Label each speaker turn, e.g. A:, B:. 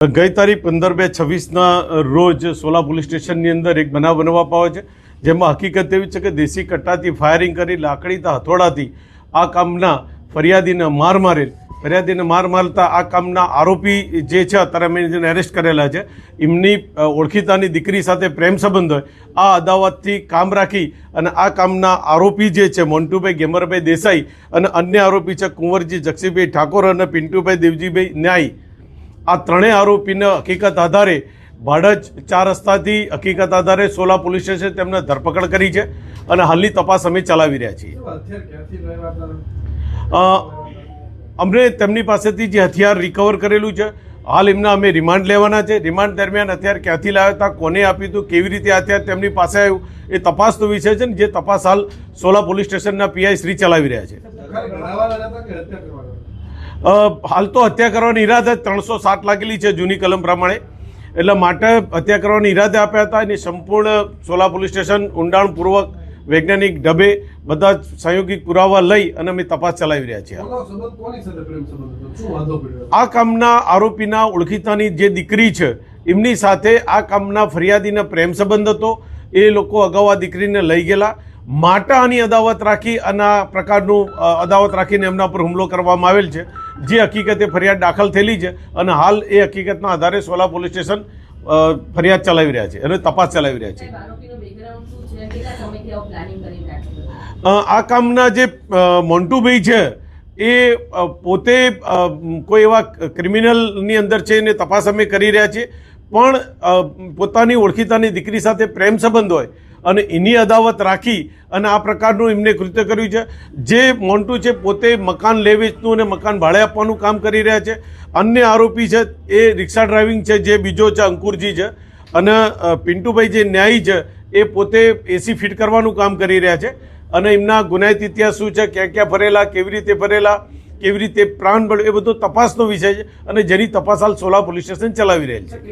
A: ગઈ તારીખ 15/2/26 રોજ સોલા પોલીસ સ્ટેશનની અંદર એક બનાવ બનવા પામે છે, જેમાં હકીકત એવી છે કે દેશી કટ્ટાથી ફાયરિંગ કરી લાકડીના હથોડાથી આ કામના ફરિયાદીને માર મારતા આ કામના આરોપી જે છે અત્યારે અમે જેને એરેસ્ટ કરેલા છે, એમની ઓળખીતાની દીકરી સાથે પ્રેમ સંબંધ હોય આ અદાવતથી કામ રાખી અને આ કામના આરોપી જે છે મોન્ટુભાઈ ગેમરભાઈ દેસાઈ અને અન્ય આરોપી છે કુંવરજી જક્ષીભાઈ ઠાકોર અને પિન્ટુભાઈ દેવજીભાઈ ન્યાય, આ ત્રણેય આરોપીને હકીકત આધારે ભાડજ 4 રસ્તાથી હકીકત આધારે સોલા પોલીસ સ્ટેશન તેમને ધરપકડ કરી છે અને હાલની તપાસ અમે ચલાવી રહ્યા છીએ। અમને તેમની પાસેથી જે હથિયાર રિકવર કરેલું છે, હાલ એમના અમે રિમાન્ડ લેવાના છે। રિમાન્ડ દરમિયાન હથિયાર ક્યાંથી લાવ્યા હતા, કોને આપ્યું હતું, કેવી રીતે હથિયાર તેમની પાસે આવ્યું, એ તપાસનો વિષય છે ને જે તપાસ હાલ સોલા પોલીસ સ્ટેશનના પીઆઈ શ્રી ચલાવી રહ્યા છે। હાલ તો હત્યા કરવાની ઈરાદે 307 લાગેલી છે જૂની કલમ પ્રમાણે, એટલે માટે હત્યા કરવાની ઈરાદે આપ્યા હતા અને સંપૂર્ણ સોલા પોલીસ સ્ટેશન ઊંડાણપૂર્વક વૈજ્ઞાનિક ઢબે બધા સંયોગિક પુરાવા લઈ અને અમે તપાસ ચલાવી રહ્યા છીએ। આ કામના આરોપીના ઓળખીતાની જે દીકરી છે એમની સાથે આ કામના ફરિયાદીને પ્રેમ સંબંધ હતો, એ લોકો અગાઉ આ દીકરીને લઈ ગયેલા માટે આની અદાવત રાખી અને આ પ્રકારનું અદાવત રાખીને એમના પર હુમલો કરવામાં આવેલ છે, જે હકીકતે ફરિયાદ દાખલ થયેલી છે અને હાલ એ હકીકતના આધારે સોલા પોલીસ સ્ટેશન ફરિયાદ ચલાવી રહ્યા છે અને તપાસ ચલાવી રહ્યા છે। આ કામના જે મોન્ટુભાઈ છે એ પોતે કોઈ એવા ક્રિમિનલની અંદર છે એને તપાસ અમે કરી રહ્યા છીએ, પણ પોતાની ઓળખીતાની દીકરી સાથે પ્રેમ સંબંધ હોય અને એની અદાવત રાખી અને આ પ્રકારનું એમને કૃત્ય કર્યું છે। જે મોન્ટુ છે પોતે મકાન લે વેચનું અને મકાન ભાડે આપવાનું કામ કરી રહ્યા છે। અન્ય આરોપી છે એ રિક્ષા ડ્રાઇવિંગ છે, જે બીજો છે અંકુરજી છે, અને પિન્ટુભાઈ જે ન્યાયી છે એ પોતે એસી ફિટ કરવાનું કામ કરી રહ્યા છે અને એમના ગુનાહિત ઇતિહાસ શું છે, ક્યાં ક્યાં ફરેલા, કેવી રીતે પ્રાણ બળ્યો, એ બધો તપાસનો વિષય છે અને જેની તપાસ હાલ સોલા પોલીસ સ્ટેશન ચલાવી રહેલ છે।